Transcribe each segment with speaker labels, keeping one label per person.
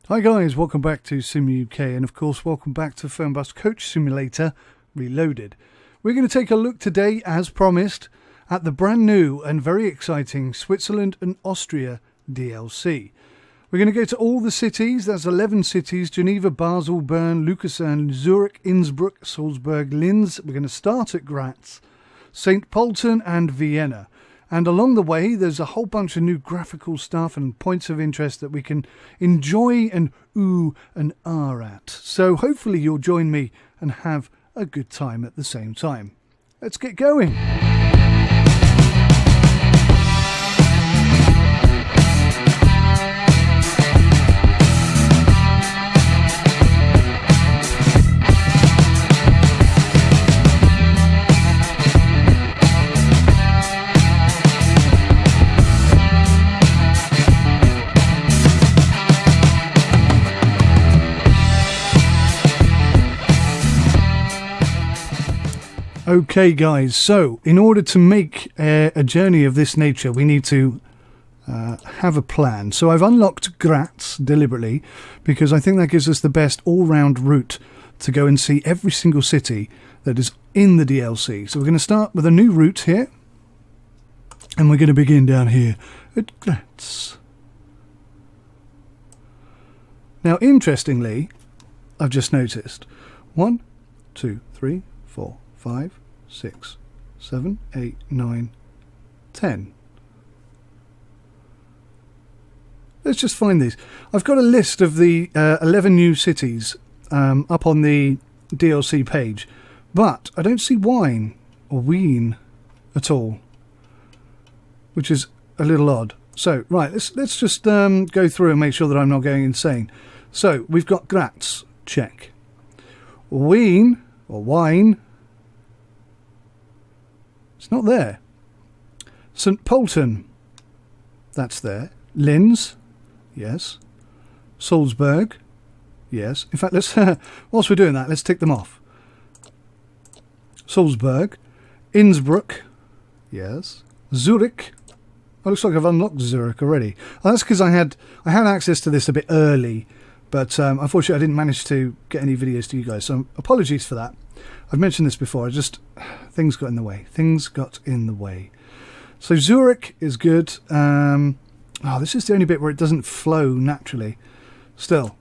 Speaker 1: Hi guys, welcome back to Sim UK, and of course welcome back to Fernbus Coach Simulator Reloaded. We're going to take a look today, as promised, at the brand new and very exciting Switzerland and Austria DLC. We're going to go to all the cities. There's 11 cities: Geneva, Basel, Bern, Lucerne, Zurich, Innsbruck, Salzburg, Linz. We're going to start at Graz, St. Pölten and Vienna. And along the way, there's a whole bunch of new graphical stuff and points of interest that we can enjoy and ooh and ah at. So hopefully you'll join me and have a good time at the same time. Let's get going. Okay guys, so in order to make a journey of this nature, we need to have a plan. So I've unlocked Graz deliberately because I think that gives us the best all-round route to go and see every single city that is in the DLC. So we're going to start with a new route here, and we're going to begin down here at Graz. Now interestingly, I've just noticed 1, 2, 3, 4, 5, 6, 7, 8, 9, 10. Let's just find these. I've got a list of the 11 new cities up on the DLC page, but I don't see Wien or Wien at all, which is a little odd. So, right, let's just go through and make sure that I'm not going insane. So, we've got Graz, check. Wien, or Wien, it's not there. St. Pölten, that's there. Linz, yes. Salzburg, yes. In fact, let's whilst we're doing that, let's tick them off. Salzburg, Innsbruck, yes. Zurich. Oh, looks like I've unlocked Zurich already. Oh, that's because I had access to this a bit early, but unfortunately I didn't manage to get any videos to you guys, so apologies for that. I've mentioned this before, things got in the way. Things got in the way. So Zurich is good. This is the only bit where it doesn't flow naturally. Still.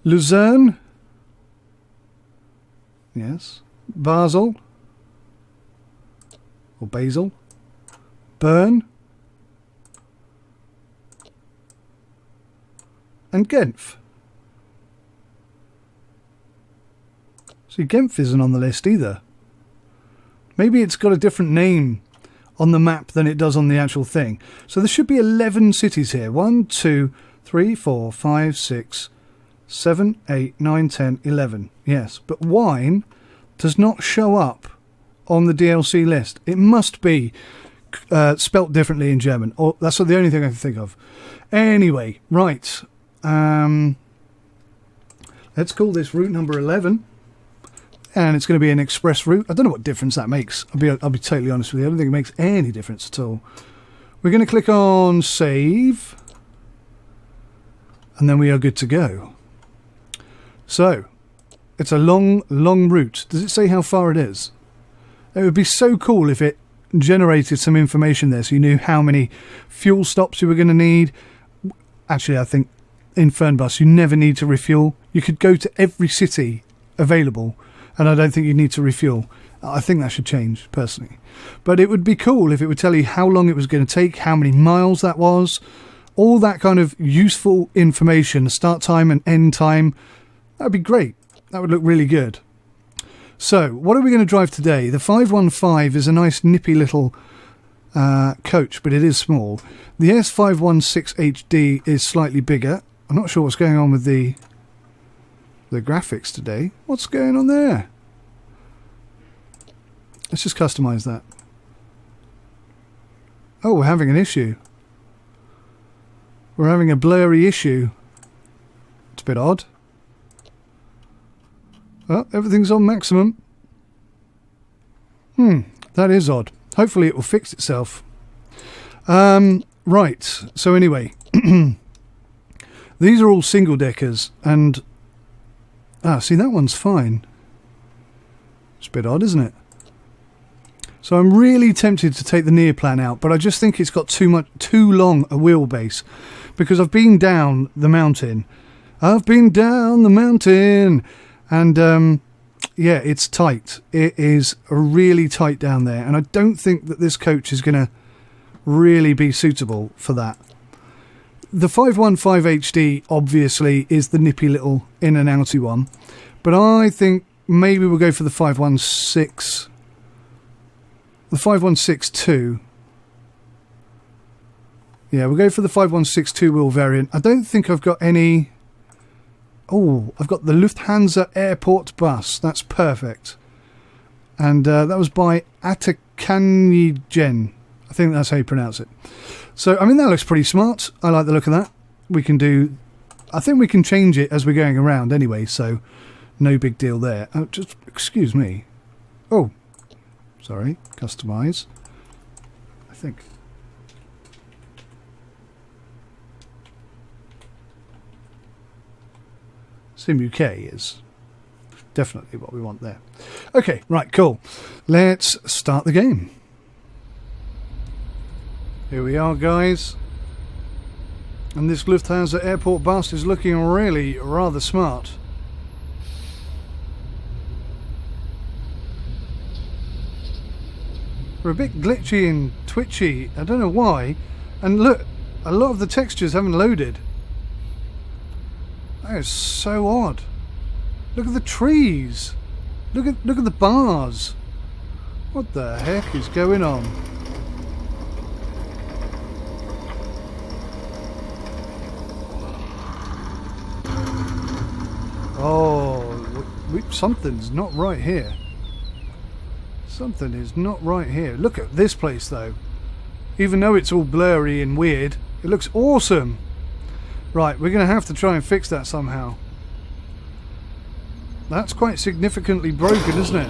Speaker 1: Lucerne. Yes. Basel. Or Basel. Bern. And Genf. See, Genf isn't on the list either. Maybe it's got a different name on the map than it does on the actual thing. So there should be 11 cities here. 1, 2, 3, 4, 5, 6, 7, 8, 9, 10, 11. Yes, but Wien does not show up on the DLC list. It must be spelt differently in German. Or that's the only thing I can think of. Anyway, right. Let's call this route number 11. And it's going to be an express route. I don't know what difference that makes. I'll be totally honest with you. I don't think it makes any difference at all. We're going to click on save. And then we are good to go. So, it's a long, long route. Does it say how far it is? It would be so cool if it generated some information there so you knew how many fuel stops you were going to need. Actually, I think in Fernbus you never need to refuel. You could go to every city available, and I don't think you need to refuel. I think that should change, personally. But it would be cool if it would tell you how long it was going to take, how many miles that was, all that kind of useful information, start time and end time. That would be great. That would look really good. So, what are we going to drive today? The 515 is a nice nippy little coach, but it is small. The S516HD is slightly bigger. I'm not sure what's going on with the graphics today. What's going on there? Let's just customize that. Oh, we're having an issue. We're having a blurry issue. It's a bit odd. Oh, everything's on maximum. That is odd. Hopefully it will fix itself. Right, so anyway. These are all single deckers, and see, that one's fine. It's a bit odd, isn't it? So I'm really tempted to take the Neoplan out, but I just think it's got too long a wheelbase, because I've been down the mountain. I've been down the mountain, and yeah, it's tight. It is really tight down there, and I don't think that this coach is going to really be suitable for that. The 515 HD obviously is the nippy little in and outy one, but I think maybe we'll go for the 516. The 5162. Yeah, we'll go for the 5162 wheel variant. I don't think I've got any. Oh, I've got the Lufthansa Airport bus. That's perfect. And that was by Atakanyigen. I think that's how you pronounce it. So, I mean, that looks pretty smart. I like the look of that. We can do... I think we can change it as we're going around anyway, so no big deal there. Oh, just, excuse me. Oh, sorry. Customize. I think... Sim UK is definitely what we want there. Okay, right, cool. Let's start the game. Here we are, guys. And this Lufthansa airport bus is looking really rather smart. We're a bit glitchy and twitchy. I don't know why. And look, a lot of the textures haven't loaded. That is so odd. Look at the trees. Look at the bars. What the heck is going on? Oh, something's not right here. Something is not right here. Look at this place though. Even though it's all blurry and weird, it looks awesome. Right, we're going to have to try and fix that somehow. That's quite significantly broken, isn't it?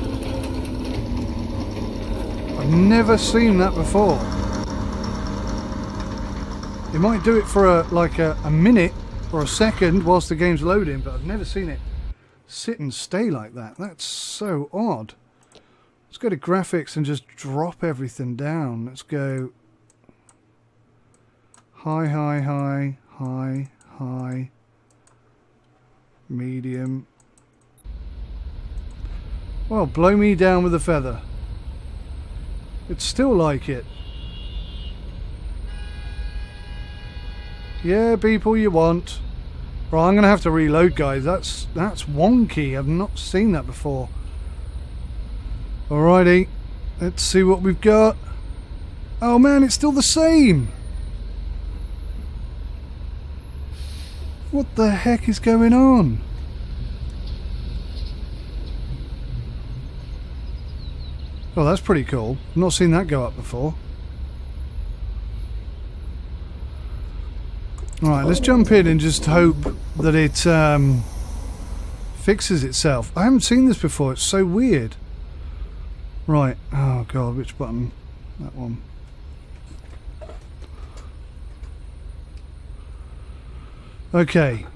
Speaker 1: I've never seen that before. It might do it for a minute or a second whilst the game's loading, but I've never seen it sit and stay like that. That's so odd. Let's go to graphics and just drop everything down. Let's go high, high, high, high, high, medium. Well, blow me down with a feather. It's still like it. Yeah, people you want. Right, I'm going to have to reload, guys. That's wonky. I've not seen that before. Alrighty. Let's see what we've got. Oh man, it's still the same. What the heck is going on? Oh, that's pretty cool. I've not seen that go up before. Alright, let's jump in and just hope that it fixes itself. I haven't seen this before, it's so weird. Right, oh god, which button? That one. Okay.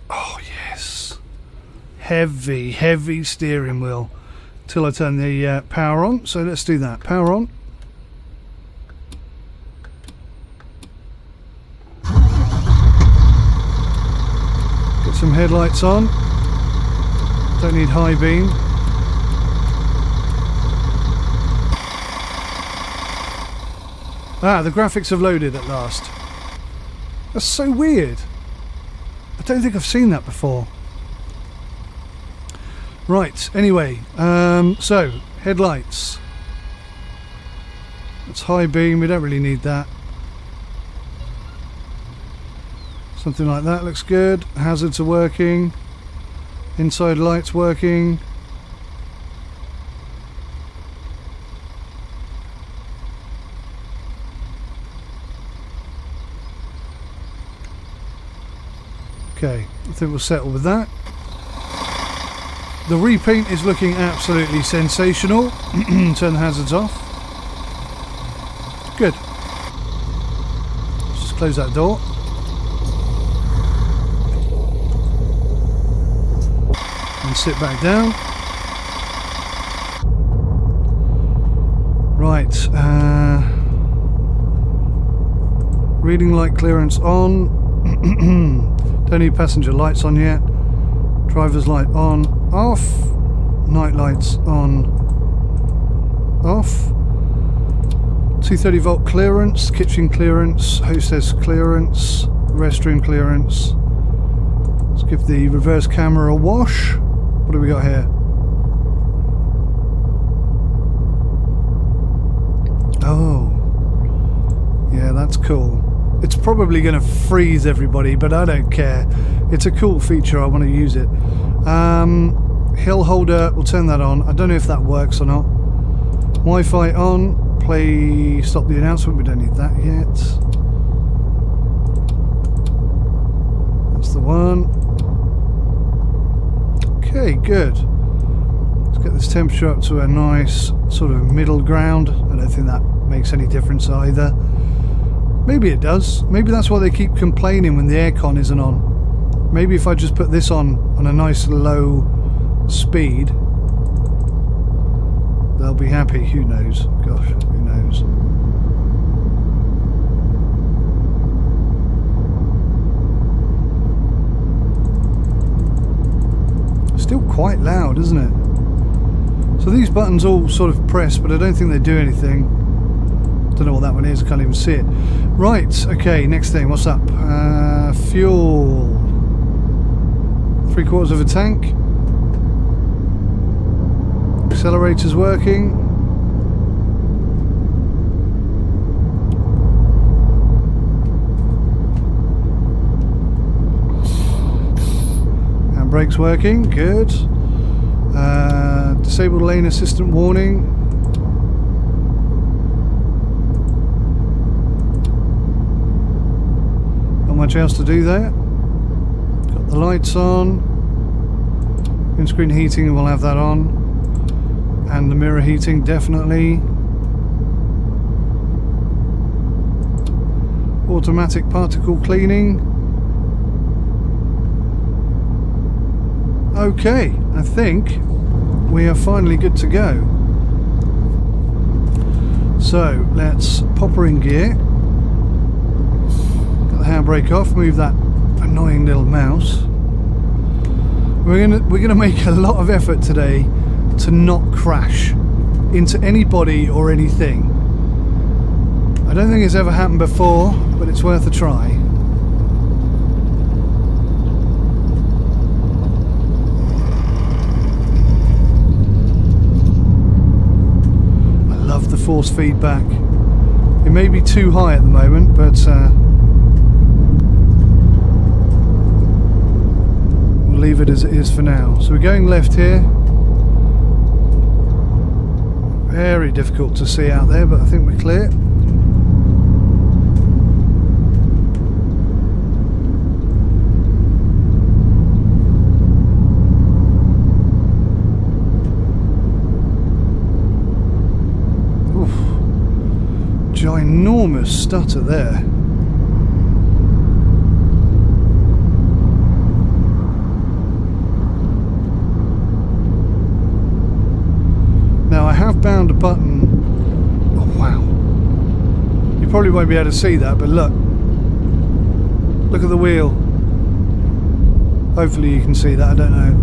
Speaker 1: Oh yes. Heavy, heavy steering wheel. Till I turn the power on, so let's do that. Power on. Get some headlights on. Don't need high beam. Ah, the graphics have loaded at last. That's so weird. I don't think I've seen that before. Right, anyway, so, headlights. That's high beam, we don't really need that. Something like that looks good. Hazards are working. Inside lights working. Okay, I think we'll settle with that. The repaint is looking absolutely sensational. Turn the hazards off. Good. Let's just close that door. sit back down. Right, reading light clearance on. Don't need passenger lights on yet. Driver's light on, off. Night lights on, off. 230 volt clearance, kitchen clearance, hostess clearance, restroom clearance. Let's give the reverse camera a wash. What do we got here? Oh, yeah, that's cool. It's probably going to freeze everybody, but I don't care. It's a cool feature. I want to use it. Hill holder, we'll turn that on. I don't know if that works or not. Wi-Fi on. Play. Stop the announcement. We don't need that yet. That's the one. Okay, good. Let's get this temperature up to a nice sort of middle ground. I don't think that makes any difference either. Maybe it does. Maybe that's why they keep complaining when the aircon isn't on. Maybe if I just put this on a nice low speed, they'll be happy. Who knows? Gosh, who knows? Still quite loud, isn't it? So these buttons all sort of press, but I don't think they do anything. Don't know what that one is. I can't even see it. Right. Okay. Next thing. What's up? Fuel. 3/4 of a tank. Accelerator's working. Handbrake's working. Good. Disabled lane assistant warning. Not much else to do there. Got the lights on. Windscreen heating, we'll have that on. And the mirror heating, definitely. Automatic particle cleaning. Okay, I think we are finally good to go. So let's pop her in gear. Got the handbrake off, move that annoying little mouse. We're gonna make a lot of effort today to not crash into anybody or anything. I don't think it's ever happened before, but it's worth a try. I love the force feedback. It may be too high at the moment, but we'll leave it as it is for now. So we're going left here. Very difficult to see out there, but I think we're clear. Oof. Ginormous stutter there. Now I have bound a button. Oh wow. You probably won't be able to see that, but look. Look at the wheel. Hopefully you can see that, I don't know.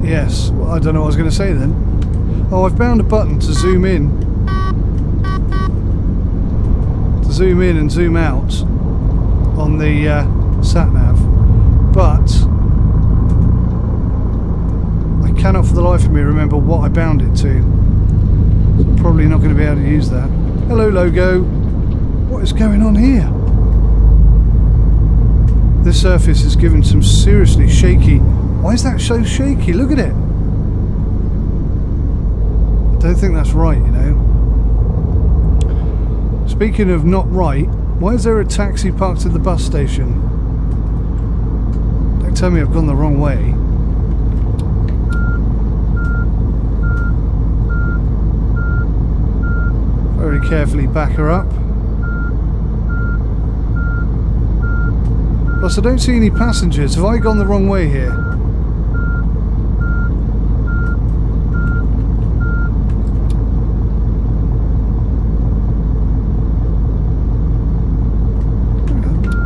Speaker 1: Yes, well, I don't know what I was going to say then. Oh, I've bound a button to zoom in. To zoom in and zoom out on the sat-nav. But cannot for the life of me remember what I bound it to. So I'm probably not going to be able to use that. Hello logo. What is going on here? This surface is given some seriously shaky. Why is that so shaky? Look at it. I don't think that's right, you know. Speaking of not right, why is there a taxi parked at the bus station? Don't tell me I've gone the wrong way. Very carefully back her up. Plus, I don't see any passengers. Have I gone the wrong way here?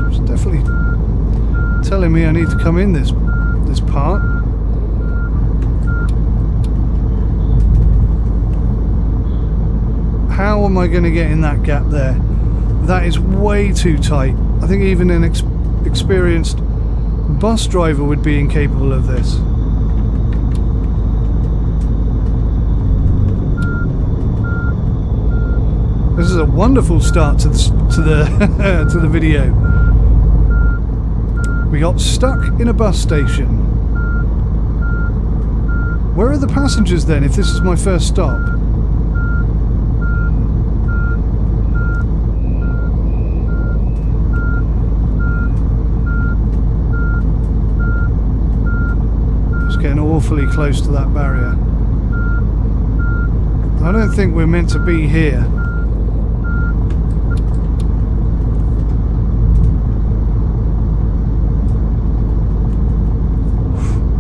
Speaker 1: It's definitely telling me I need to come in this part. How am I going to get in that gap there? That is way too tight. I think even an experienced bus driver would be incapable of this. This is a wonderful start to the to the video. We got stuck in a bus station. Where are the passengers then, if this is my first stop? Getting awfully close to that barrier. I don't think we're meant to be here.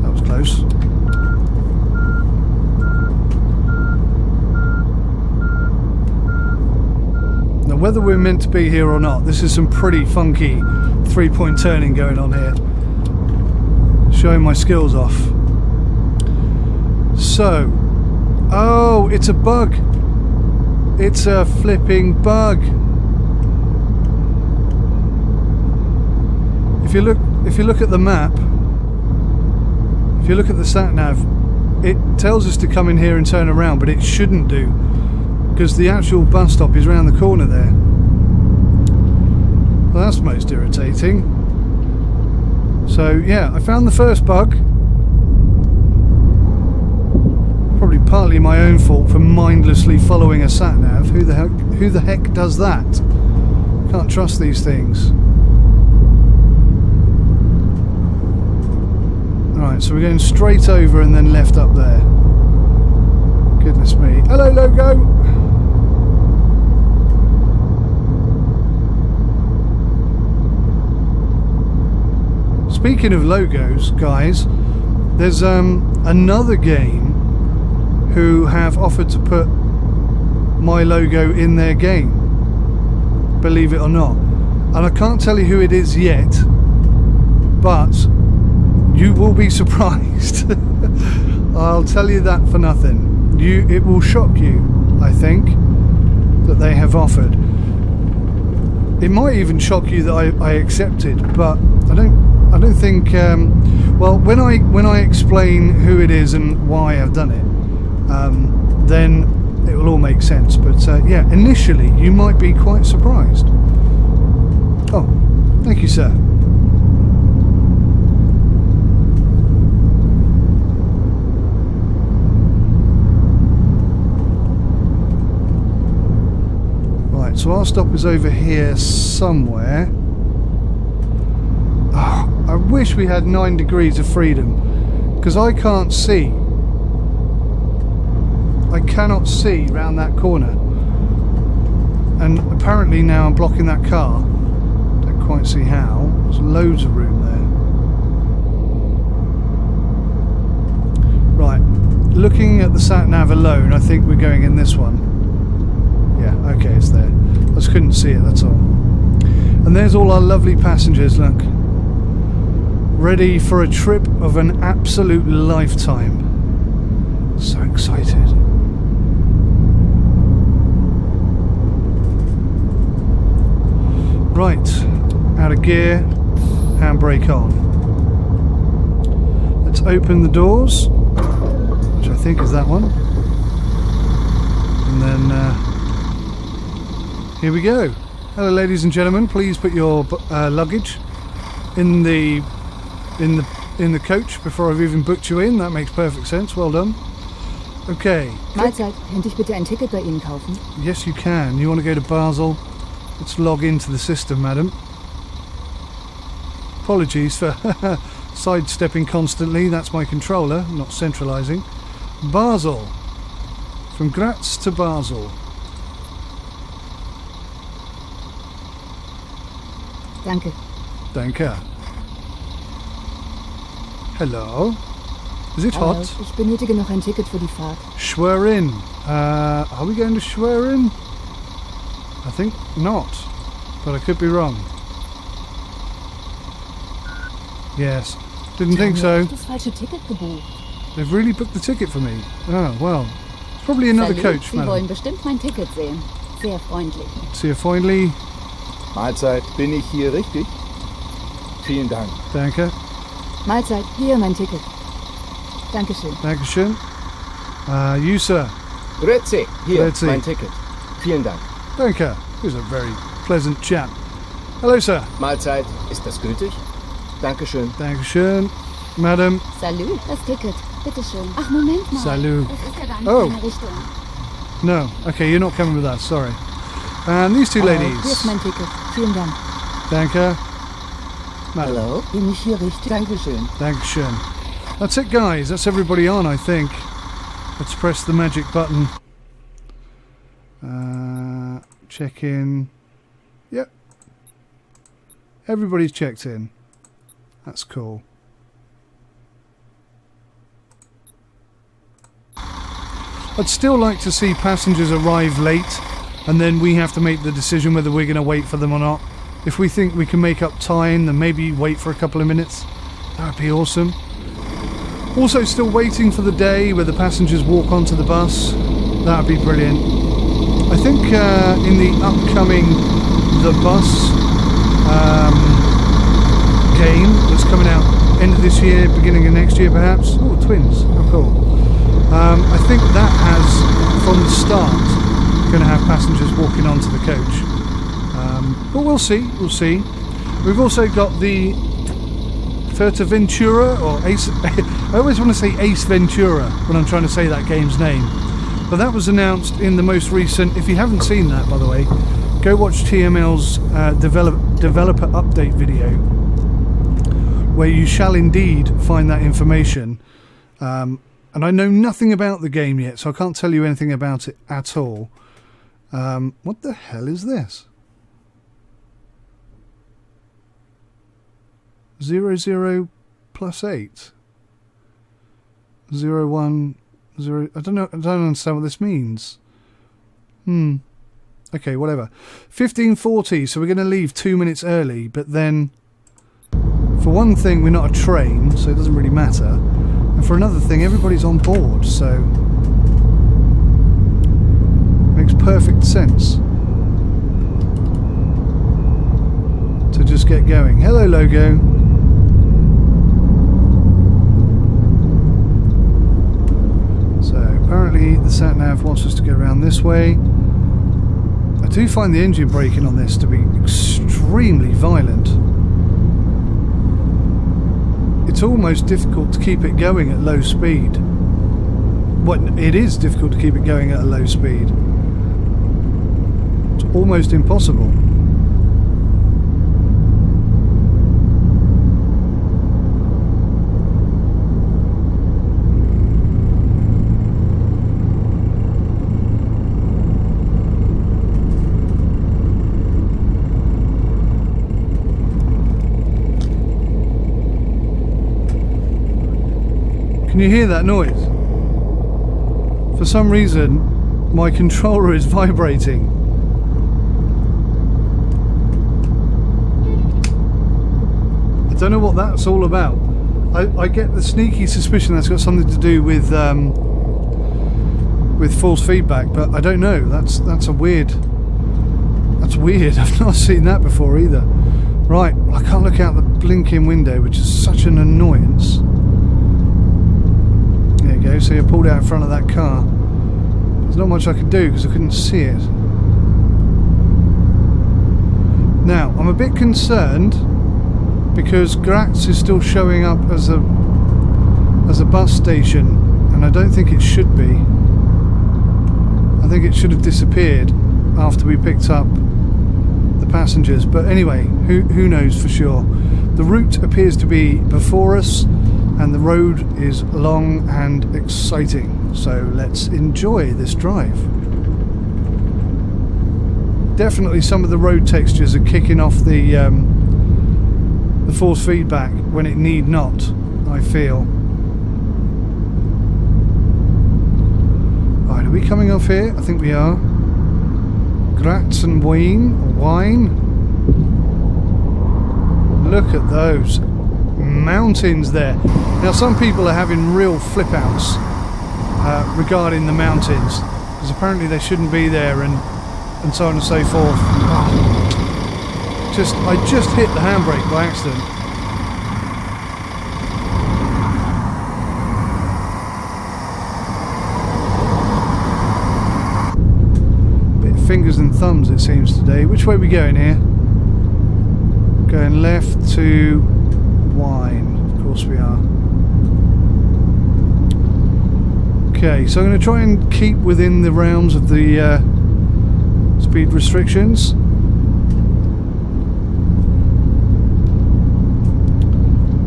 Speaker 1: That was close. Now, whether we're meant to be here or not, this is some pretty funky three-point turning going on here. Showing my skills off. So, oh, it's a bug. It's a flipping bug. If you look at the map, if you look at the sat nav, it tells us to come in here and turn around, but it shouldn't do, because the actual bus stop is around the corner there. Well, that's most irritating. So yeah, I found the first bug. Probably partly my own fault for mindlessly following a sat-nav. Who the heck does that? Can't trust these things. Alright, so we're going straight over and then left up there. Goodness me. Hello, logo! Speaking of logos, guys, there's another game who have offered to put my logo in their game, believe it or not. And I can't tell you who it is yet, but you will be surprised. I'll tell you that for nothing. It will shock you, I think, that they have offered. It might even shock you that I accepted, but I don't think. Well, when I explain who it is and why I've done it, then it will all make sense. But yeah, initially you might be quite surprised. Oh, thank you, sir. Right, so our stop is over here somewhere. Oh, I wish we had 9 degrees of freedom, because I can't see. I cannot see round that corner, and apparently now I'm blocking that car. Don't quite see how. There's loads of room there. Right, looking at the sat nav alone, I think we're going in this one. Yeah, okay, it's there. I just couldn't see it, that's all. And there's all our lovely passengers, look, ready for a trip of an absolute lifetime. So excited. Right, out of gear, handbrake on. Let's open the doors, which I think is that one. And then here we go. Hello, ladies and gentlemen. Please put your luggage in the coach before I've even booked you in. That makes perfect sense. Well done. Okay.
Speaker 2: Mahlzeit. Könnte ich bitte ein Ticket bei Ihnen kaufen?
Speaker 1: Yes, you can. You want to go to Basel? Let's log into the system, madam. Apologies for sidestepping constantly. That's my controller, not centralising. Basel. From Graz to Basel.
Speaker 2: Danke.
Speaker 1: Danke. Hello. Is it
Speaker 2: Hallo,
Speaker 1: hot?
Speaker 2: ich benötige noch ein Ticket für die Fahrt.
Speaker 1: Schwerin. Are we going to Schwerin? I think not, but I could be wrong. Yes. Didn't think so.
Speaker 2: Das falsche Ticket gebucht.
Speaker 1: They've really booked the ticket for me. Oh, well. It's probably another
Speaker 2: Salut,
Speaker 1: coach,
Speaker 2: Sie
Speaker 1: madam.
Speaker 2: wollen bestimmt mein Ticket sehen. Sehr freundlich.
Speaker 1: See you finally.
Speaker 3: Mahlzeit, bin ich hier richtig? Vielen Dank.
Speaker 1: Danke.
Speaker 2: Mahlzeit, hier mein Ticket. Dankeschön.
Speaker 1: Dankeschön. You, sir.
Speaker 3: Grüezi, hier,
Speaker 1: Grüezi.
Speaker 3: mein Ticket. Vielen Dank.
Speaker 1: Danke. He's a very pleasant chap. Hello, sir.
Speaker 3: Mahlzeit, ist das gültig? Dankeschön.
Speaker 1: Dankeschön. Madam.
Speaker 2: Salut, das Ticket. Bitteschön. Ach, Moment mal.
Speaker 1: Salut.
Speaker 2: Das ist ja gar nicht
Speaker 1: Oh.
Speaker 2: meine Richtung.
Speaker 1: No. Okay, you're not coming with us. Sorry. And these two
Speaker 2: Hier ist
Speaker 1: ladies.
Speaker 2: mein Ticket. Vielen Dank.
Speaker 1: Danke. Madam.
Speaker 3: Hallo, bin ich hier richtig? Dankeschön.
Speaker 1: Dankeschön. That's it, guys. That's everybody on, I think. Let's press the magic button. Check in. Yep. Everybody's checked in. That's cool. I'd still like to see passengers arrive late and then we have to make the decision whether we're going to wait for them or not. If we think we can make up time, then maybe wait for a couple of minutes. That would be awesome. Also still waiting for the day where the passengers walk onto the bus. That would be brilliant. I think in the upcoming The Bus game that's coming out end of this year, beginning of next year perhaps. Oh, twins. How cool. I think that has, from the start, going to have passengers walking onto the coach. But we'll see, we'll see. We've also got the Ventura, or Ace... I always want to say Ace Ventura when I'm trying to say that game's name. But that was announced in the most recent... If you haven't seen that, by the way, go watch TML's developer update video, where you shall indeed find that information. And I know nothing about the game yet, so I can't tell you anything about it at all. What the hell is this? 00 plus 8. 0 1 0. I don't understand what this means. Okay, whatever. 15:40. So we're going to leave 2 minutes early, but then, for one thing, we're not a train, so it doesn't really matter. And for another thing, everybody's on board, so makes perfect sense to just get going. Hello, logo. So apparently the sat-nav wants us to go around this way. I do find the engine braking on this to be extremely violent. It's almost difficult to keep it going at low speed. Well, it is difficult to keep it going at a low speed. It's almost impossible. Can you hear that noise? For some reason, my controller is vibrating. I don't know what that's all about. I get the sneaky suspicion that's got something to do with false feedback, but I don't know. That's a weird. That's weird. I've not seen that before either. Right, I can't look out the blinking window, which is such an annoyance. There you go, so you pulled out in front of that car. There's not much I could do because I couldn't see it. Now, I'm a bit concerned because Graz is still showing up as a bus station, and I don't think it should be. I think it should have disappeared after we picked up the passengers, but anyway, who knows for sure. The route appears to be before us, and the road is long and exciting, so let's enjoy this drive. Definitely some of the road textures are kicking off the force feedback when it need not. I feel. Right, are we coming off here? I think we are. Graz and Wien. Look at those mountains there. Now some people are having real flip outs regarding the mountains, because apparently they shouldn't be there and so on and so forth. I just hit the handbrake by accident. Bit of fingers and thumbs it seems today. Which way are we going here? Going left to Wien. Of course we are. Okay, so I'm going to try and keep within the realms of the speed restrictions.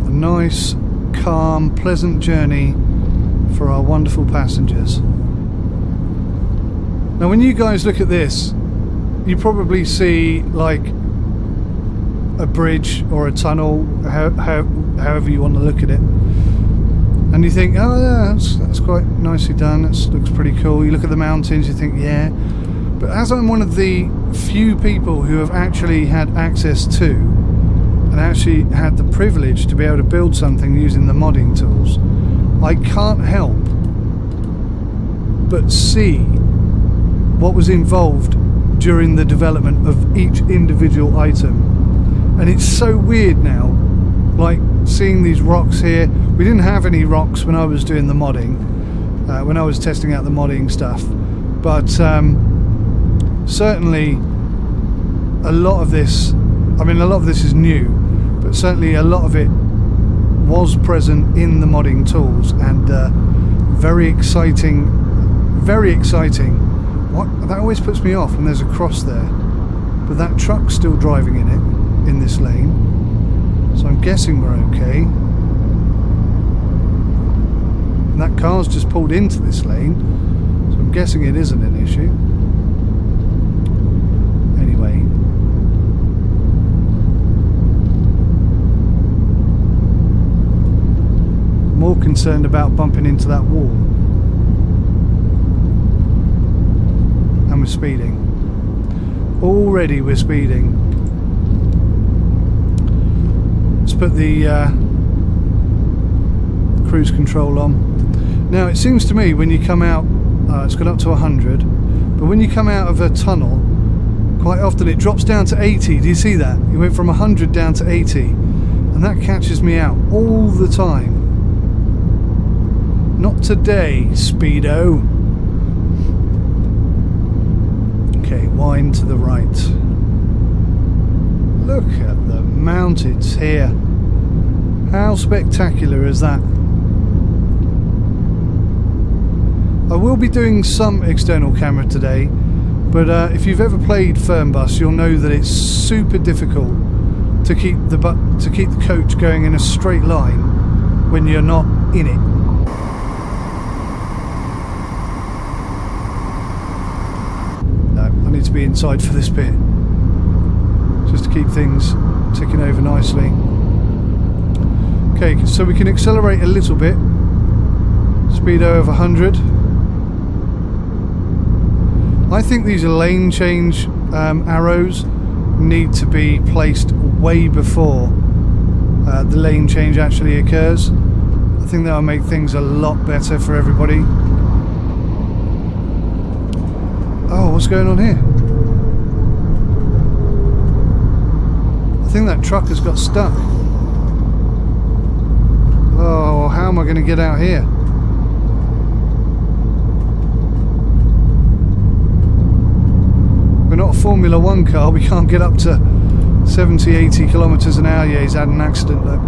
Speaker 1: A nice, calm, pleasant journey for our wonderful passengers. Now when you guys look at this, you probably see like a bridge or a tunnel, however you want to look at it, and you think, oh yeah, that's quite nicely done, that looks pretty cool. You look at the mountains, you think, yeah. But as I'm one of the few people who have actually had access to and actually had the privilege to be able to build something using the modding tools, I can't help but see what was involved during the development of each individual item. And it's so weird now, like seeing these rocks here. We didn't have any rocks when I was doing the modding, when I was testing out the modding stuff, but certainly a lot of this, I mean a lot of this is new, but certainly a lot of it was present in the modding tools, and very exciting. That always puts me off when there's a cross there, but that truck's still driving in it, in this lane, so I'm guessing we're okay. And that car's just pulled into this lane, so I'm guessing it isn't an issue. Anyway, more concerned about bumping into that wall. And we're speeding. Already we're speeding. Let's put the cruise control on. Now it seems to me when you come out, it's gone up to 100, but when you come out of a tunnel, quite often it drops down to 80. Do you see that? It went from 100 down to 80, and that catches me out all the time. Not today, Speedo. Okay, wind to the right. Look at the mountains here. How spectacular is that? I will be doing some external camera today, but if you've ever played Fernbus, you'll know that it's super difficult to keep the coach going in a straight line when you're not in it. No, I need to be inside for this bit, just to keep things ticking over nicely. Okay, so we can accelerate a little bit. Speedo of 100. I think these lane change arrows need to be placed way before the lane change actually occurs. I think that will make things a lot better for everybody. Oh, what's going on here? I think that truck has got stuck. Oh, how am I going to get out here? We're not a Formula 1 car, we can't get up to 70, 80 kilometers an hour. Yeah, he's had an accident though.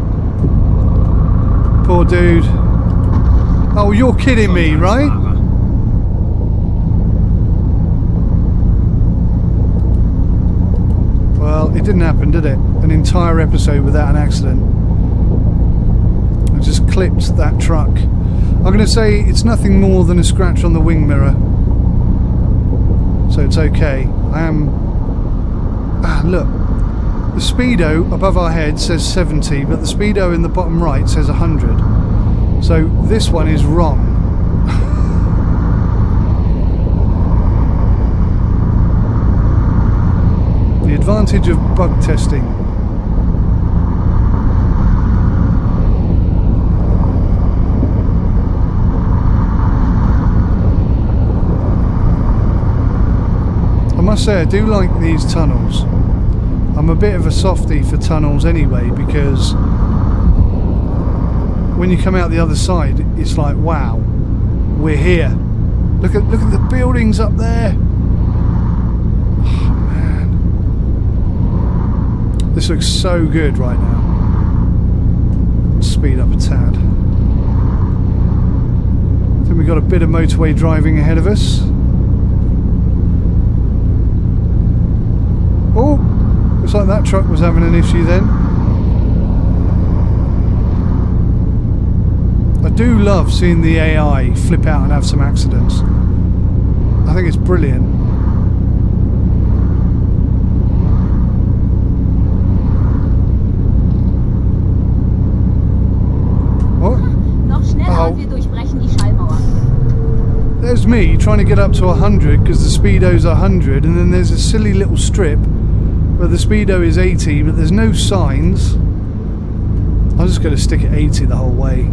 Speaker 1: Poor dude. Oh, you're kidding me, right? Well, it didn't happen, did it? An entire episode without an accident. I just clipped that truck. I'm going to say it's nothing more than a scratch on the wing mirror, so it's okay. I am... Ah, look. The speedo above our head says 70, but the speedo in the bottom right says 100. So this one is wrong. The advantage of bug testing. I must say I do like these tunnels. I'm a bit of a softie for tunnels anyway, because when you come out the other side it's like, wow, we're here. Look at the buildings up there. Oh man, this looks so good right now. Speed up a tad. I think we've got a bit of motorway driving ahead of us. Oh, looks like that truck was having an issue then. I do love seeing the AI flip out and have some accidents. I think it's brilliant. What?
Speaker 4: Noch schneller und wir durchbrechen die Schallmauer.
Speaker 1: There's me trying to get up to 100 because the speedo's 100, and then there's a silly little strip where the speedo is 80, but there's no signs. I'm just going to stick at 80 the whole way.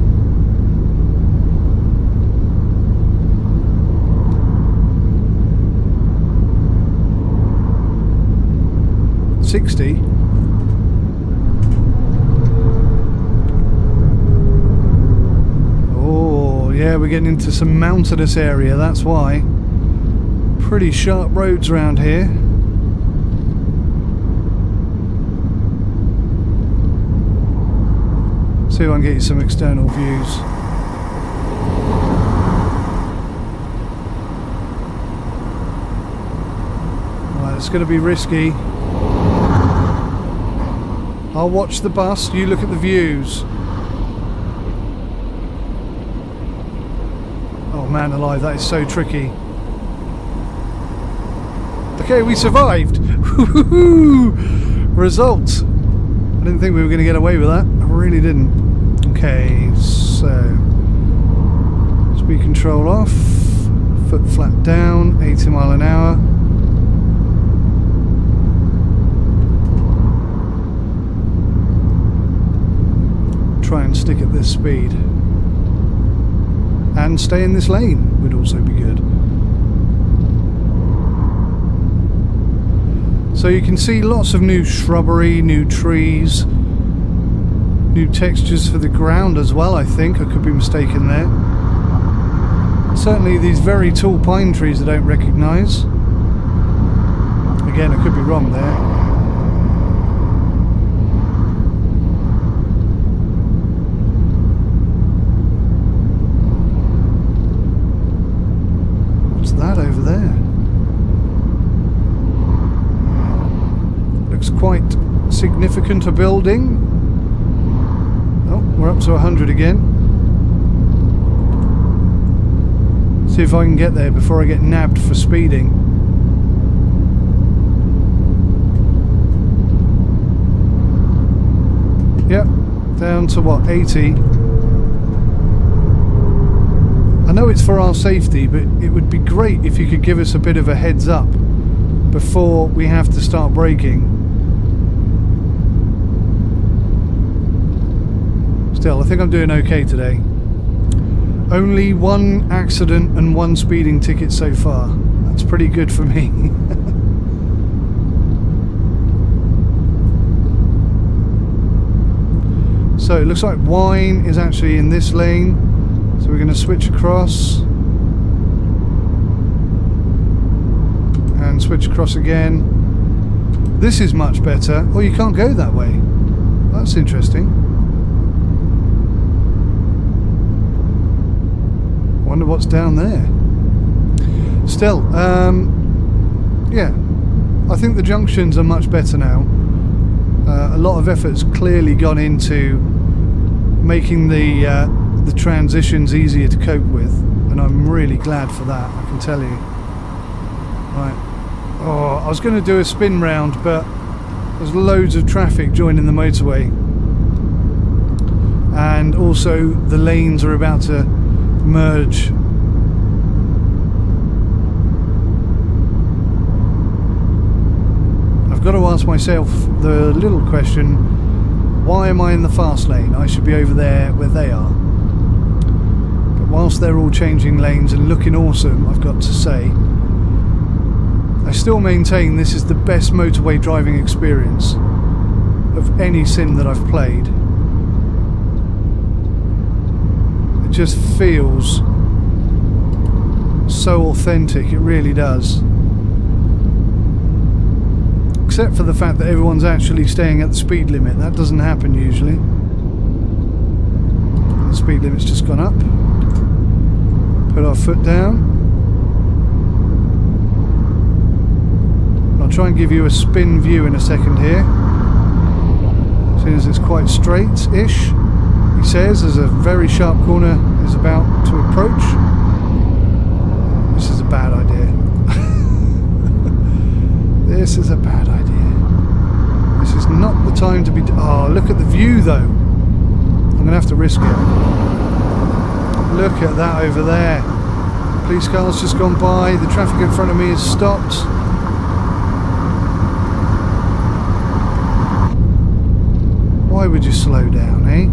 Speaker 1: $60. Oh yeah, we're getting into some mountainous area, that's why. Pretty sharp roads around here. See if I can get you some external views. Right, it's going to be risky. I'll watch the bus, you look at the views. Oh man alive, that is so tricky. Okay, we survived! Result! I didn't think we were going to get away with that. I really didn't. Okay, so speed control off, foot flat down, 80 mile an hour. Try and stick at this speed. And stay in this lane would also be good. So you can see lots of new shrubbery, new trees, new textures for the ground as well, I think. I could be mistaken there. Certainly these very tall pine trees I don't recognise. Again, I could be wrong there. What's that over there? Looks quite significant, a building. Oh, we're up to 100 again. See if I can get there before I get nabbed for speeding. Yep, down to what, 80. I know it's for our safety, but it would be great if you could give us a bit of a heads up before we have to start braking. Still, I think I'm doing okay today. Only one accident and one speeding ticket so far. That's pretty good for me. So it looks like Wien is actually in this lane. So we're going to switch across. And switch across again. This is much better. Oh, you can't go that way. That's interesting. Wonder what's down there. Still, yeah, I think the junctions are much better now. A lot of effort's clearly gone into making the transitions easier to cope with, and I'm really glad for that, I can tell you. Right. Oh, I was going to do a spin round, but There's loads of traffic joining the motorway, and also the lanes are about to merge. I've got to ask myself the little question, why am I in the fast lane? I should be over there where they are. But whilst they're all changing lanes and looking awesome, I've got to say, I still maintain this is the best motorway driving experience of any sim that I've played. It just feels so authentic, it really does. Except for the fact that everyone's actually staying at the speed limit. That doesn't happen usually. The speed limit's just gone up. Put our foot down. I'll try and give you a spin view in a second here. Seeing as it's quite straight-ish. He says there's a very sharp corner is about to approach. This is a bad idea. This is a bad idea. This is not the time to be... Oh, look at the view though. I'm going to have to risk it. Look at that over there. Police car's just gone by. The traffic in front of me has stopped. Why would you slow down, eh?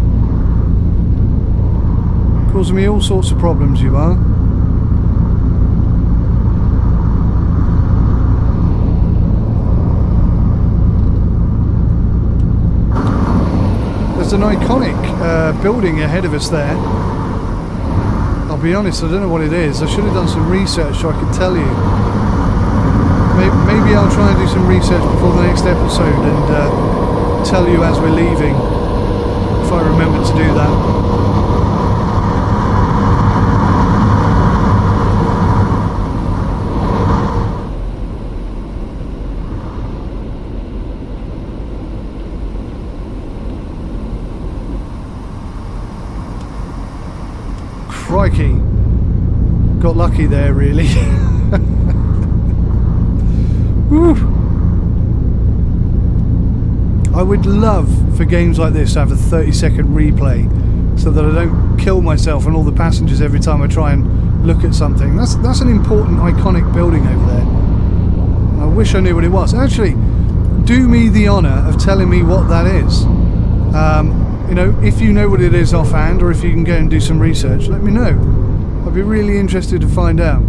Speaker 1: Causing me all sorts of problems, you are. There's an iconic building ahead of us there. I'll be honest, I don't know what it is. I should have done some research so I could tell you. Maybe I'll try and do some research before the next episode and tell you as we're leaving, if I remember to do that. Crikey, got lucky there really. Woo. I would love for games like this to have a 30-second replay so that I don't kill myself and all the passengers every time I try and look at something. That's an important iconic building over there. I wish I knew what it was. Actually, do me the honour of telling me what that is. You know, if you know what it is offhand, or if you can go and do some research, let me know. I'd be really interested to find out.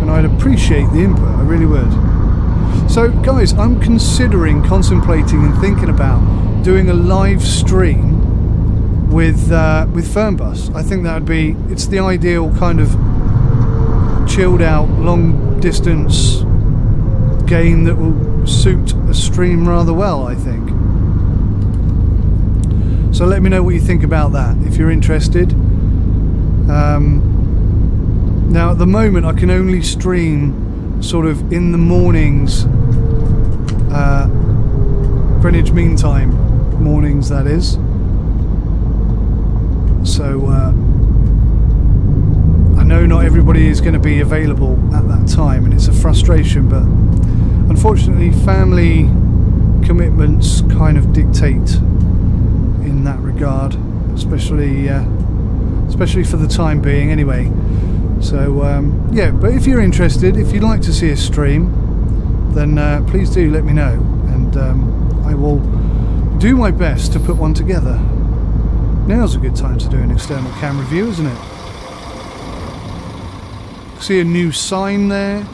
Speaker 1: And I'd appreciate the input, I really would. So guys, I'm contemplating and thinking about doing a live stream with Fernbus. I think that would be, it's the ideal kind of chilled out, long distance game that will suit a stream rather well, I think. So let me know what you think about that if you're interested. Now at the moment I can only stream sort of in the mornings, Greenwich Mean Time mornings, that is. So I know not everybody is going to be available at that time, and it's a frustration, but unfortunately family commitments kind of dictate in that regard, especially for the time being anyway. So yeah, but if you're interested, if you'd like to see a stream, then please do let me know, and I will do my best to put one together. Now's a good time to do an external camera view, isn't it? See a new sign there?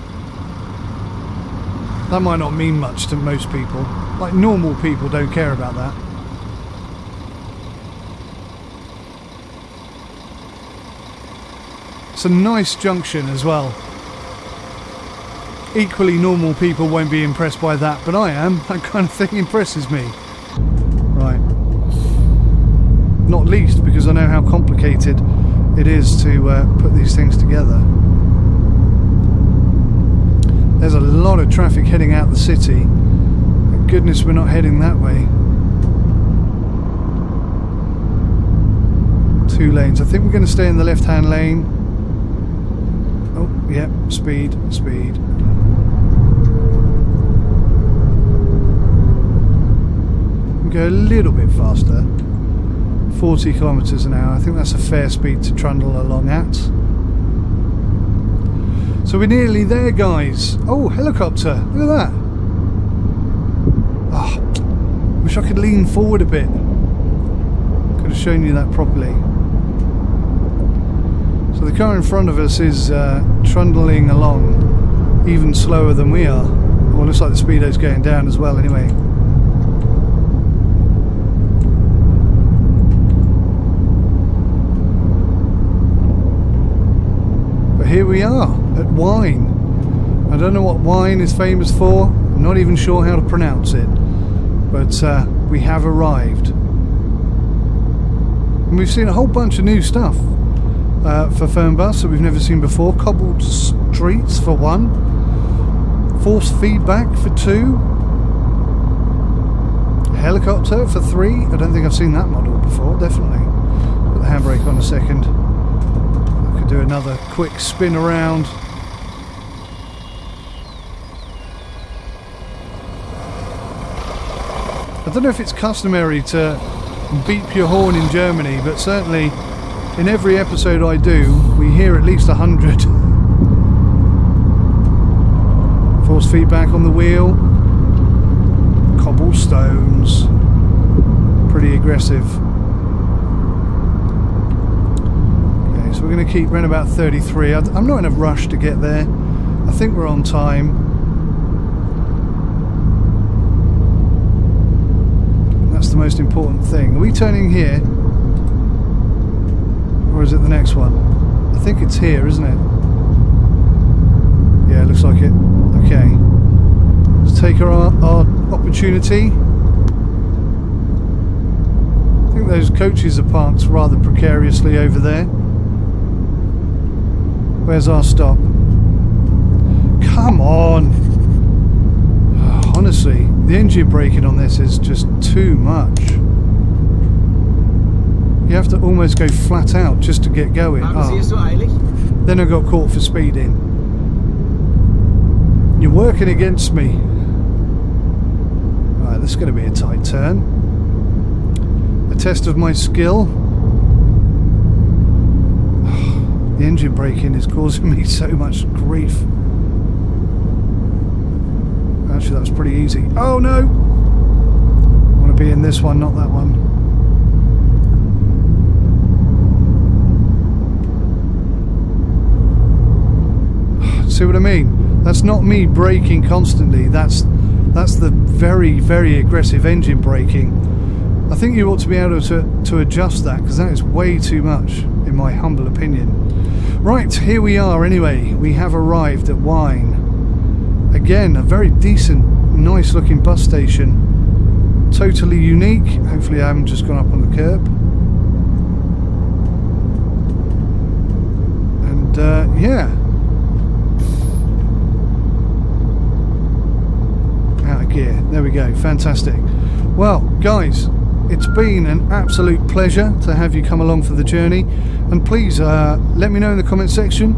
Speaker 1: That might not mean much to most people. Like, normal people don't care about that. It's a nice junction as well. Equally, normal people won't be impressed by that, but I am. That kind of thing impresses me. Right. Not least because I know how complicated it is to put these things together. There's a lot of traffic heading out the city. Thank goodness we're not heading that way. 2 lanes. I think we're going to stay in the left-hand lane. Oh, yep, speed. can go a little bit faster. 40 kilometres an hour. I think that's a fair speed to trundle along at. So we're nearly there, guys. Oh, helicopter. Look at that. Oh, wish I could lean forward a bit. Could have shown you that properly. So the car in front of us is trundling along even slower than we are. Well, it looks like the speedo's going down as well anyway. But here we are at Wien. I don't know what Wien is famous for. I'm not even sure how to pronounce it. But we have arrived. And we've seen a whole bunch of new stuff. For Fernbus that we've never seen before. Cobbled streets for 1. Force feedback for 2. Helicopter for 3. I don't think I've seen that model before, definitely. Put the handbrake on a second. I could do another quick spin around. I don't know if it's customary to beep your horn in Germany, but certainly in every episode I do, we hear at least 100. Force feedback on the wheel. Cobblestones. Pretty aggressive. Okay, so we're going to keep around about 33. I'm not in a rush to get there. I think we're on time. That's the most important thing. Are we turning here? Or is it the next one? I think it's here, isn't it? Yeah, it looks like it. Okay. Let's take our opportunity. I think those coaches are parked rather precariously over there. Where's our stop? Come on! Honestly, the engine braking on this is just too much. You have to almost go flat out just to get going. Oh. Then I got caught for speeding. You're working against me. Right, this is going to be a tight turn. A test of my skill. The engine braking is causing me so much grief. Actually, that was pretty easy. Oh no! I want to be in this one, not that one. See what I mean? That's not me braking constantly. That's the very, very aggressive engine braking. I think you ought to be able to adjust that, because that is way too much, in my humble opinion. Right, here we are anyway. We have arrived at Wien. Again, a very decent, nice looking bus station. Totally unique. Hopefully I haven't just gone up on the curb. And yeah. Out of gear. There we go. Fantastic. Well, guys, it's been an absolute pleasure to have you come along for the journey. And please let me know in the comment section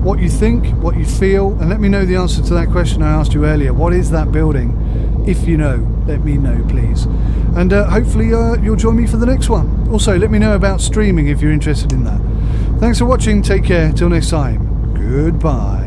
Speaker 1: what you think, what you feel, and let me know the answer to that question I asked you earlier. What is that building? If you know, let me know, please. And hopefully you'll join me for the next one. Also, let me know about streaming if you're interested in that. Thanks for watching. Take care. Till next time. Goodbye.